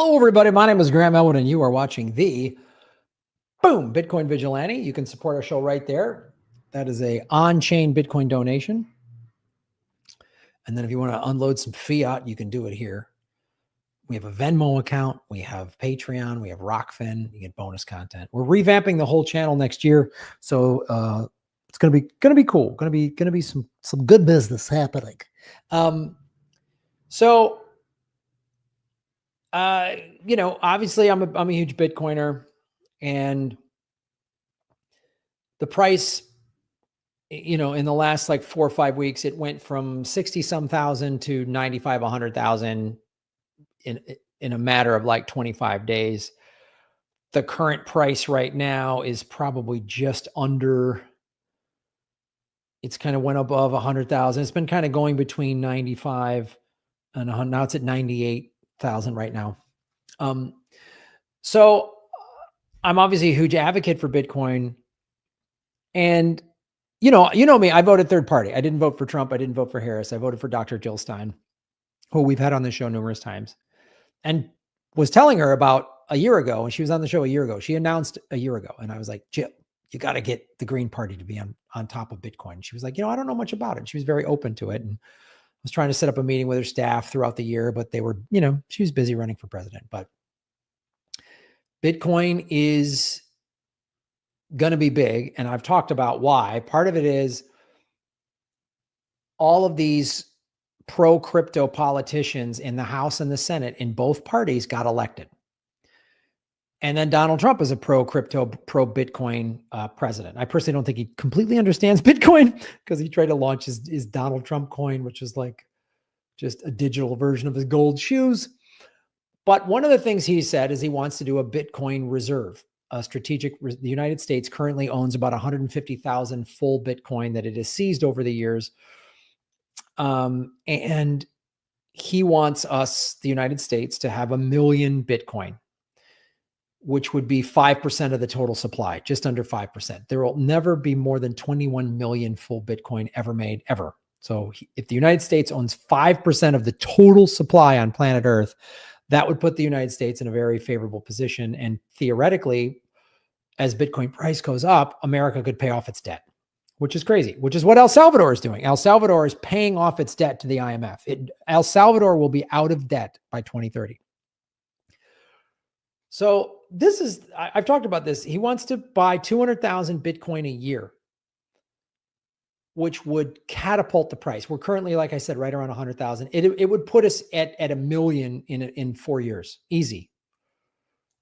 Hello, everybody. My name is Graham Elwood, and you are watching the Boom Bitcoin Vigilante. You can support our show right there. That is a on-chain Bitcoin donation. And then if you want to unload some fiat, you can do it here. We have a Venmo account. We have Patreon. We have Rockfin. You get bonus content. We're revamping the whole channel next year, so it's gonna be cool. Gonna be some good business happening. Obviously I'm a huge Bitcoiner, and the price, in the last like 4 or 5 weeks, it went from 60 some thousand to 95, 100,000 in a matter of like 25 days. The current price right now is probably just under, it's kind of went above 100,000. It's been kind of going between 95 and 100. Now it's at 98,000 right now. So I'm obviously a huge advocate for Bitcoin, and you know me, I voted third party. I didn't vote for Trump. I didn't vote for Harris. I voted for Dr. Jill Stein, who we've had on the show numerous times, and was telling her about a year ago, and she was on the show a year ago. She announced a year ago, and I was like, Jill, you got to get the Green Party to be on top of Bitcoin. She was like, I don't know much about it. She was very open to it, and I was trying to set up a meeting with her staff throughout the year, but they were, she was busy running for president. But Bitcoin is going to be big, and I've talked about why. Part of it is all of these pro-crypto politicians in the House and the Senate in both parties got elected. And then Donald Trump is a pro-crypto, pro-Bitcoin president. I personally don't think he completely understands Bitcoin, because he tried to launch his Donald Trump coin, which is like just a digital version of his gold shoes. But one of the things he said is he wants to do a Bitcoin reserve, a strategic. The United States currently owns about 150,000 full Bitcoin that it has seized over the years. And he wants us, the United States, to have 1 million Bitcoin, which would be 5% of the total supply, just under 5%. There will never be more than 21 million full Bitcoin ever made, ever. So if the United States owns 5% of the total supply on planet Earth, that would put the United States in a very favorable position. And theoretically, as Bitcoin price goes up, America could pay off its debt, which is crazy, which is what El Salvador is doing. El Salvador is paying off its debt to the IMF. El Salvador will be out of debt by 2030. So I've talked about this. He wants to buy 200,000 Bitcoin a year, which would catapult the price. We're currently, like I said, right around 100,000. It would put us at 1 million in 4 years, easy.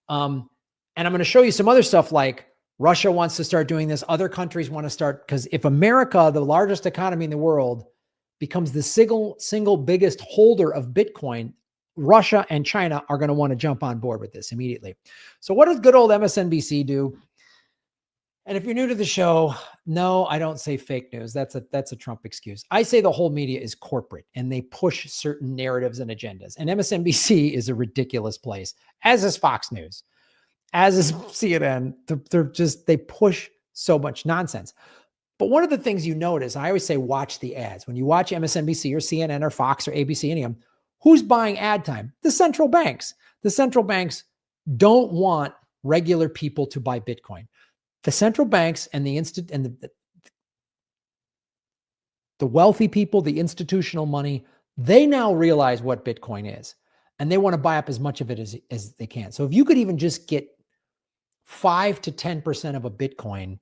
And I'm going to show you some other stuff, like Russia wants to start doing this. Other countries want to start, because if America, the largest economy in the world, becomes the single biggest holder of Bitcoin, Russia and China are going to want to jump on board with this immediately. So what does good old MSNBC do? And if you're new to the show, no, I don't say fake news. That's a Trump excuse. I say the whole media is corporate, and they push certain narratives and agendas. And MSNBC is a ridiculous place, as is Fox News, as is CNN. They push so much nonsense. But one of the things you notice, I always say, watch the ads. When you watch MSNBC or CNN or Fox or ABC, any of them, who's buying ad time? The central banks. The central banks don't want regular people to buy Bitcoin. The central banks and the wealthy people, the institutional money, they now realize what Bitcoin is, and they want to buy up as much of it as they can. So if you could even just get 5 to 10% of a Bitcoin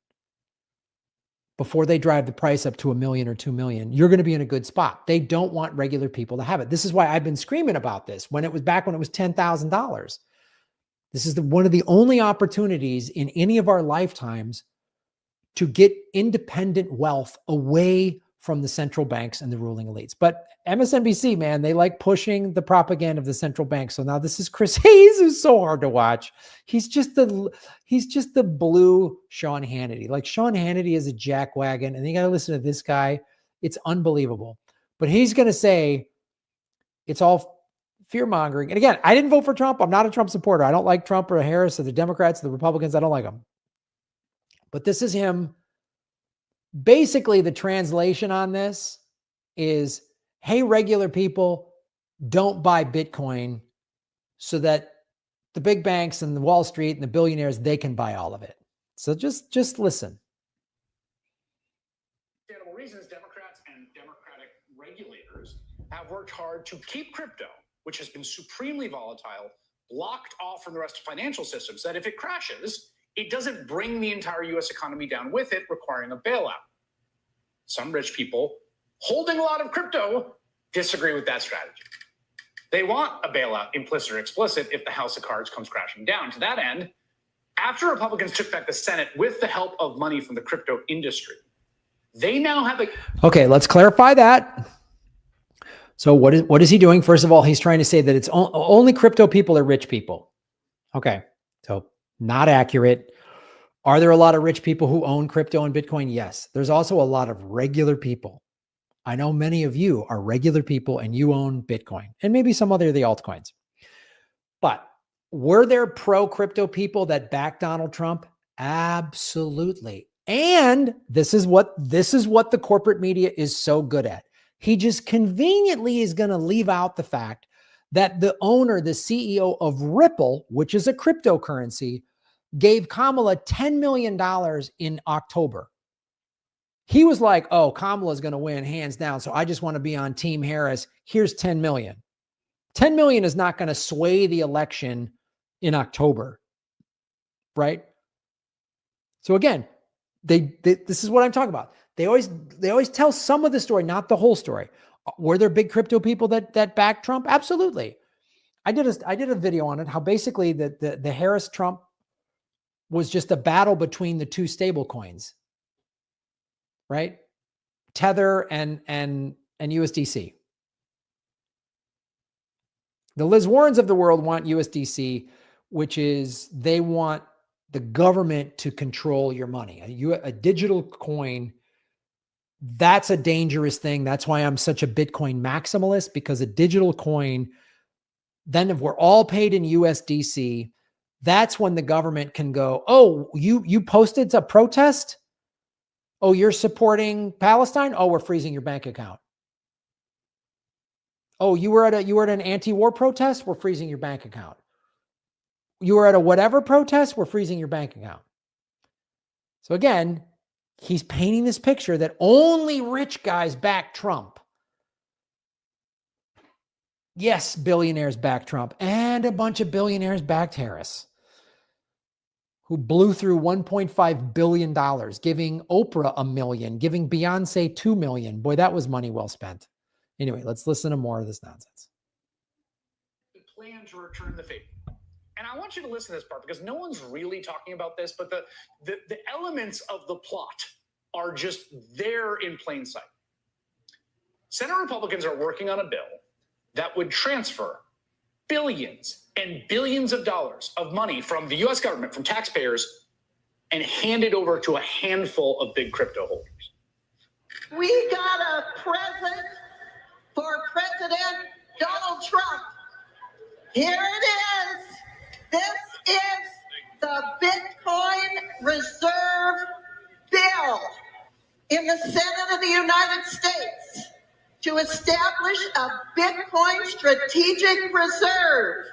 before they drive the price up to 1 million or 2 million, you're going to be in a good spot. They don't want regular people to have it. This is why I've been screaming about this when it was $10,000. This is one of the only opportunities in any of our lifetimes to get independent wealth away from the central banks and the ruling elites. But MSNBC, man, they like pushing the propaganda of the central bank. So now this is Chris Hayes, who's so hard to watch. He's just the blue Sean Hannity. Like, Sean Hannity is a jackwagon, and you got to listen to this guy. It's unbelievable. But he's going to say it's all fear-mongering. And again, I didn't vote for Trump. I'm not a Trump supporter. I don't like Trump or Harris or the Democrats or the Republicans. I don't like them. But this is him. Basically, the translation on this is, hey, regular people, don't buy Bitcoin so that the big banks and the Wall Street and the billionaires, they can buy all of it. So just listen. Understandable reasons, Democrats and Democratic regulators have worked hard to keep crypto, which has been supremely volatile, blocked off from the rest of financial systems, that if it crashes, it doesn't bring the entire US economy down with it, requiring a bailout. Some rich people holding a lot of crypto disagree with that strategy. They want a bailout, implicit or explicit, if the house of cards comes crashing down. To that end, after Republicans took back the Senate with the help of money from the crypto industry, they now have a... Okay, let's clarify that. So what is he doing? First of all, he's trying to say that it's only crypto people are rich people. Okay, so not accurate. Are there a lot of rich people who own crypto and Bitcoin? Yes. There's also a lot of regular people. I know many of you are regular people and you own Bitcoin and maybe some other of the altcoins. But were there pro-crypto people that backed Donald Trump? Absolutely. And this is what the corporate media is so good at. He just conveniently is going to leave out the fact that the owner, the CEO of Ripple, which is a cryptocurrency, gave Kamala $10 million in October. He was like, oh, Kamala's going to win hands down, so I just want to be on Team Harris. Here's $10 million. $10 million is not going to sway the election in October, right? So again, this is what I'm talking about. They always tell some of the story, not the whole story. Were there big crypto people that backed Trump? Absolutely. I did a video on it, how basically the Harris Trump was just a battle between the two stable coins, right? Tether and USDC. The Liz Warrens of the world want USDC, which is they want the government to control your money. A digital coin, that's a dangerous thing. That's why I'm such a Bitcoin maximalist, because a digital coin, then if we're all paid in USDC, that's when the government can go, oh, you posted a protest? Oh, you're supporting Palestine? Oh, we're freezing your bank account. Oh, you were at an anti-war protest? We're freezing your bank account. You were at a whatever protest? We're freezing your bank account. So again, he's painting this picture that only rich guys back Trump. Yes, billionaires backed Trump, and a bunch of billionaires backed Harris, who blew through $1.5 billion, giving Oprah $1 million, giving Beyonce $2 million. Boy, that was money well spent. Anyway, let's listen to more of this nonsense. The plan to return the favor. And I want you to listen to this part because no one's really talking about this, but the elements of the plot are just there in plain sight. Senate Republicans are working on a bill that would transfer billions and billions of dollars of money from the US government, from taxpayers, and hand it over to a handful of big crypto holders. We got a present for President Donald Trump. Here it is. This is the Bitcoin Reserve Bill in the Senate of the United States to establish a Bitcoin strategic reserve,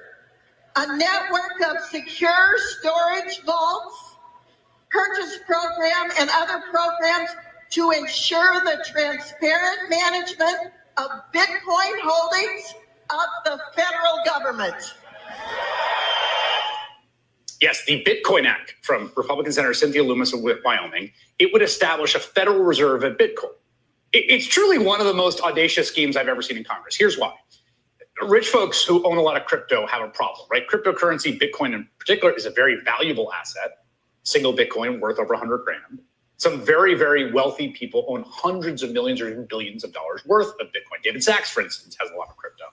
a network of secure storage vaults, purchase program, and other programs to ensure the transparent management of Bitcoin holdings of the federal government. Yes, the Bitcoin Act from Republican Senator Cynthia Lummis of Wyoming, it would establish a Federal Reserve of Bitcoin. It's truly one of the most audacious schemes I've ever seen in Congress. Here's why. Rich folks who own a lot of crypto have a problem, right? Cryptocurrency, Bitcoin in particular, is a very valuable asset. Single Bitcoin worth over 100 grand. Some very, very wealthy people own hundreds of millions or even billions of dollars worth of Bitcoin. David Sachs, for instance, has a lot of crypto.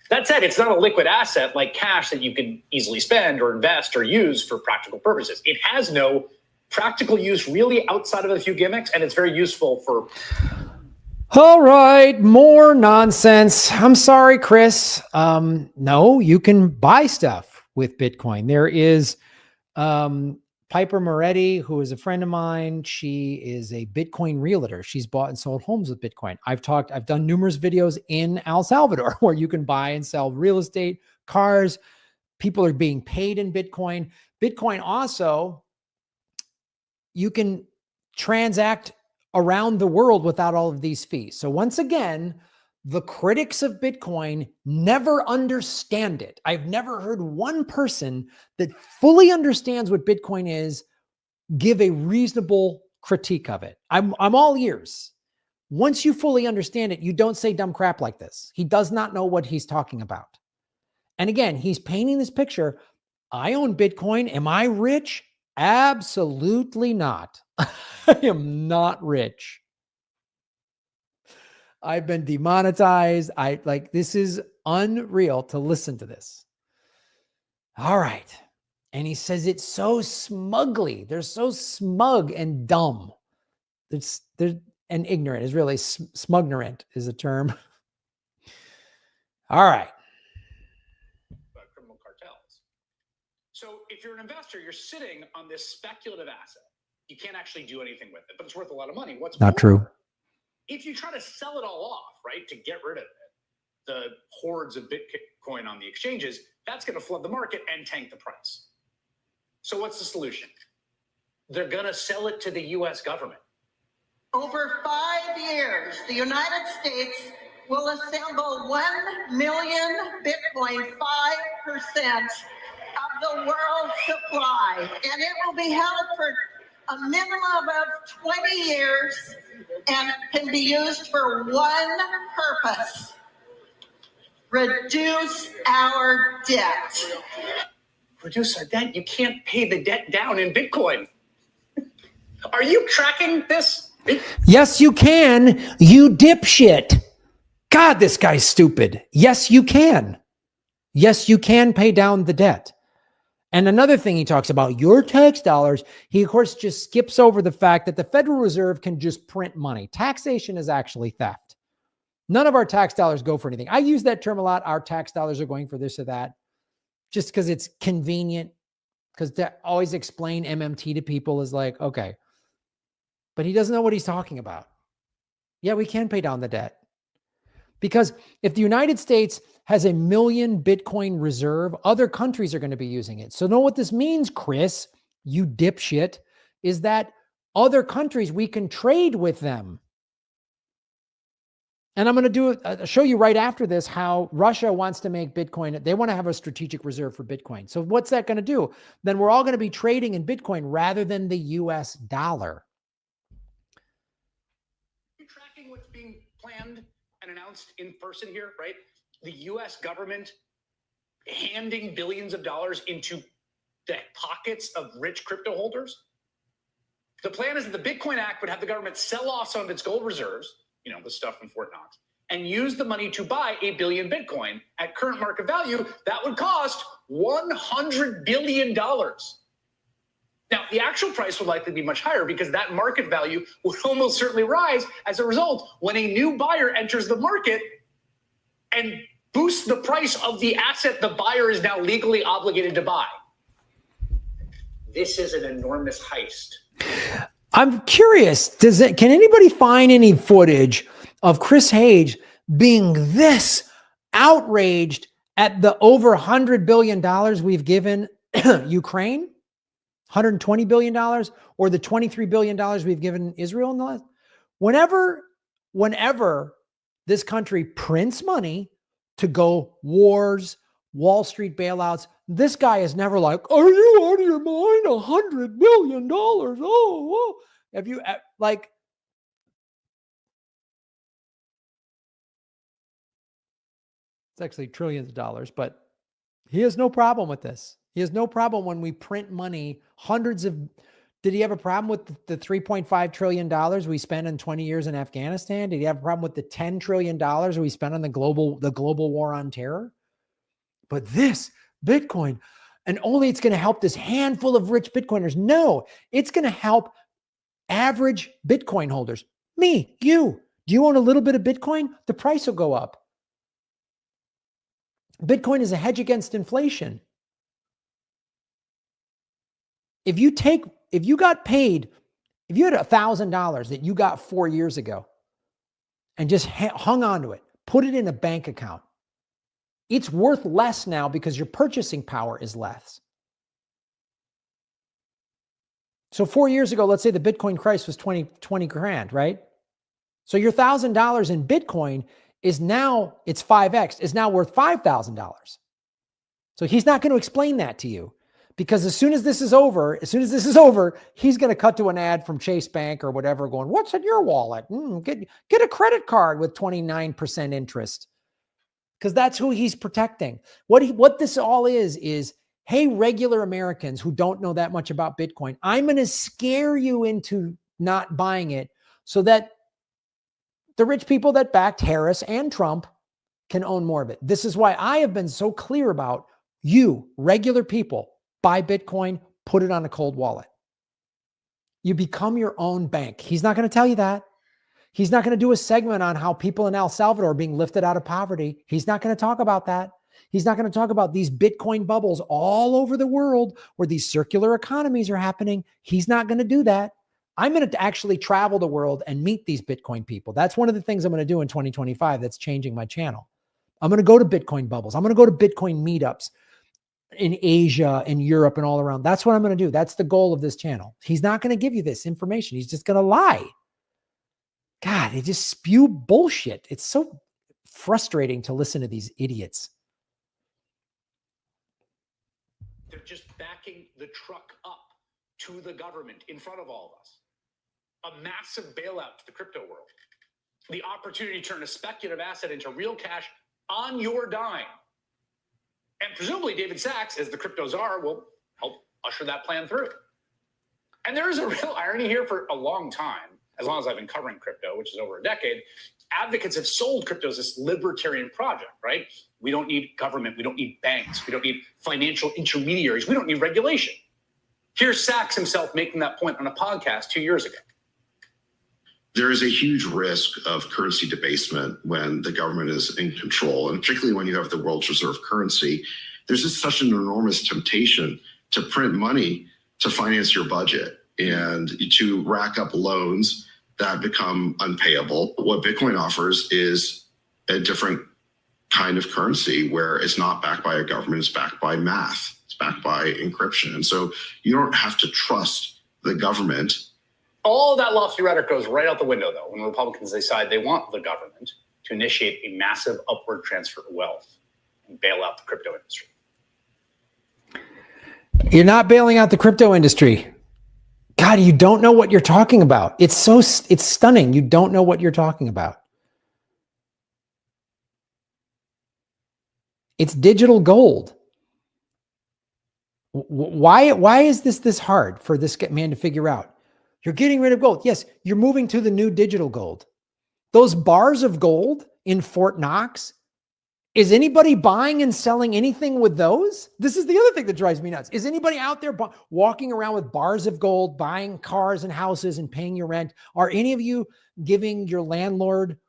That said, it's not a liquid asset like cash that you can easily spend or invest or use for practical purposes. It has no practical use really outside of a few gimmicks, and it's very useful for... All right, more nonsense. I'm sorry, Chris. No, you can buy stuff with Bitcoin. There is Piper Moretti, who is a friend of mine. She is a Bitcoin realtor. She's bought and sold homes with Bitcoin. I've done numerous videos in El Salvador where you can buy and sell real estate, cars, People are being paid in Bitcoin. Bitcoin also, you can transact around the world without all of these fees. So once again, the critics of Bitcoin never understand it. I've never heard one person that fully understands what Bitcoin is give a reasonable critique of it. I'm all ears. Once you fully understand it, you don't say dumb crap like this. He does not know what he's talking about. And again, he's painting this picture. I own Bitcoin. Am I rich? Absolutely not. I am not rich. I've been demonetized. This is unreal to listen to this. All right. And he says it so smugly. They're so smug and dumb. They're and ignorant is really smugnorant is a term. All right. Criminal cartels. So if you're an investor, you're sitting on this speculative asset. You can't actually do anything with it, but it's worth a lot of money. What's not true? If you try to sell it all off, right, to get rid of it, the hordes of Bitcoin on the exchanges, that's going to flood the market and tank the price. So what's the solution? They're going to sell it to the U.S. government. Over 5 years, the United States will assemble 1 million Bitcoin, 5% of the world's supply, and it will be held for a minimum of 20 years and can be used for one purpose: reduce our debt. Reduce our debt? You can't pay the debt down in Bitcoin. Are you tracking this? Yes, you can, you dipshit. God, this guy's stupid. Yes, you can. Yes, you can pay down the debt. And another thing he talks about, your tax dollars, he of course just skips over the fact that the Federal Reserve can just print money. Taxation is actually theft. None of our tax dollars go for anything. I use that term a lot. Our tax dollars are going for this or that, just because it's convenient, because to always explain MMT to people is like, okay. But he doesn't know what he's talking about. Yeah, we can pay down the debt. Because if the United States has 1 million Bitcoin reserve, other countries are going to be using it. So know what this means, Chris, you dipshit, is that other countries, we can trade with them. And I'm going to show you right after this how Russia wants to make Bitcoin. They want to have a strategic reserve for Bitcoin. So what's that going to do? Then we're all going to be trading in Bitcoin rather than the US dollar. You're tracking what's being planned and announced in person here, right? The US government handing billions of dollars into the pockets of rich crypto holders. The plan is that the Bitcoin Act would have the government sell off some of its gold reserves, you know, the stuff from Fort Knox, and use the money to buy 1 billion Bitcoin. At current market value, that would cost $100 billion. Now, the actual price would likely be much higher because that market value would almost certainly rise as a result when a new buyer enters the market and boosts the price of the asset the buyer is now legally obligated to buy. This is an enormous heist. I'm curious, can anybody find any footage of Chris Hedges being this outraged at the over $100 billion we've given Ukraine? $120 billion or the $23 billion we've given Israel in the last? Whenever this country prints money to go wars, Wall Street bailouts, this guy is never like, are you out of your mind? $100 billion. Oh. Have you like, it's actually trillions of dollars, but he has no problem with this. He has no problem when we print money, did he have a problem with the $3.5 trillion we spent in 20 years in Afghanistan? Did he have a problem with the $10 trillion we spent on the global war on terror? But this Bitcoin, and only it's going to help this handful of rich Bitcoiners. No, it's going to help average Bitcoin holders. Me, you. Do you own a little bit of Bitcoin? The price will go up. Bitcoin is a hedge against inflation. If you got paid, if you had $1,000 that you got 4 years ago and just hung on to it, put it in a bank account, It's worth less now because your purchasing power is less. So 4 years ago, let's say the Bitcoin price was 20 grand, right? So your $1,000 in Bitcoin is now, it's 5x, is now worth $5,000. So he's not going to explain that to you, because as soon as this is over, he's going to cut to an ad from Chase Bank or whatever going, what's in your wallet? Get a credit card with 29% interest. Because that's who he's protecting. What this all is, hey, regular Americans who don't know that much about Bitcoin, I'm going to scare you into not buying it so that the rich people that backed Harris and Trump can own more of it. This is why I have been so clear about you, regular people, buy Bitcoin, put it on a cold wallet. You become your own bank. He's not going to tell you that. He's not going to do a segment on how people in El Salvador are being lifted out of poverty. He's not going to talk about that. He's not going to talk about these Bitcoin bubbles all over the world where these circular economies are happening. He's not going to do that. I'm going to actually travel the world and meet these Bitcoin people. That's one of the things I'm going to do in 2025 that's changing my channel. I'm going to go to Bitcoin bubbles. I'm going to go to Bitcoin meetups in Asia and Europe and all around. That's what I'm going to do. That's the goal of this channel. He's not going to give you this information. He's just going to lie. God, they just spew bullshit. It's so frustrating to listen to these idiots. They're just backing the truck up to the government in front of all of us. A massive bailout to the crypto world. The opportunity to turn a speculative asset into real cash on your dime. And presumably David Sachs, as the crypto czar, will help usher that plan through. And there is a real irony here. For a long time, as long as I've been covering crypto, which is over a decade, advocates have sold crypto as this libertarian project, right? We don't need government. We don't need banks. We don't need financial intermediaries. We don't need regulation. Here's Sachs himself making that point on a podcast 2 years ago. There is a huge risk of currency debasement when the government is in control, and particularly when you have the world's reserve currency. There's just such an enormous temptation to print money to finance your budget and to rack up loans that become unpayable. What Bitcoin offers is a different kind of currency where it's not backed by a government, it's backed by math, it's backed by encryption. And so you don't have to trust the government. All that lofty rhetoric goes right out the window, though, when Republicans decide they want the government to initiate a massive upward transfer of wealth and bail out the crypto industry. You're not bailing out the crypto industry. God, you don't know what you're talking about. It's stunning. You don't know what you're talking about. It's digital gold. Why is this hard for this man to figure out? You're getting rid of gold. Yes, you're moving to the new digital gold. Those bars of gold in Fort Knox, is anybody buying and selling anything with those? This is the other thing that drives me nuts. Is anybody out there walking around with bars of gold, buying cars and houses and paying your rent? Are any of you giving your landlord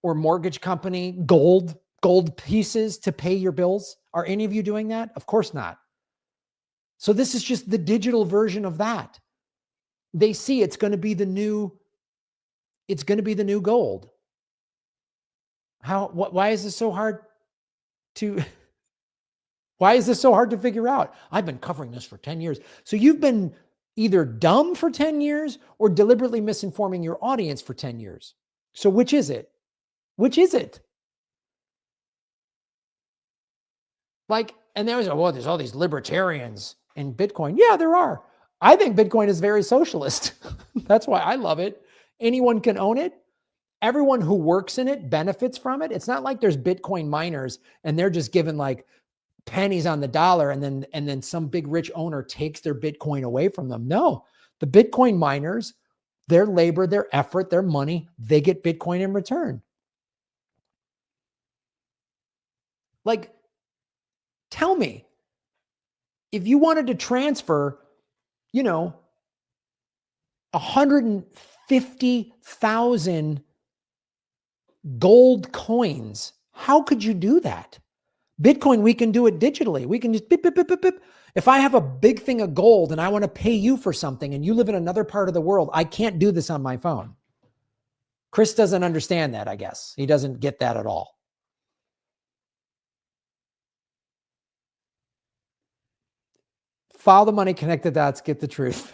or mortgage company gold pieces to pay your bills? Are any of you doing that? Of course not. So this is just the digital version of that. They see it's going to be the new gold. Why is this so hard to figure out? I've been covering this for 10 years. So you've been either dumb for 10 years or deliberately misinforming your audience for 10 years. So which is it? Which is it? And there's all these libertarians in Bitcoin. Yeah, there are. I think Bitcoin is very socialist. That's why I love it. Anyone can own it. Everyone who works in it benefits from it. It's not like there's Bitcoin miners and they're just given like pennies on the dollar and then some big rich owner takes their Bitcoin away from them. No, the Bitcoin miners, their labor, their effort, their money, they get Bitcoin in return. Tell me, if you wanted to transfer, 150,000 gold coins, how could you do that? Bitcoin, we can do it digitally. We can just beep, beep, beep, beep, beep. If I have a big thing of gold and I want to pay you for something and you live in another part of the world, I can't do this on my phone. Chris doesn't understand that, I guess. He doesn't get that at all. Follow the money, connect the dots, get the truth.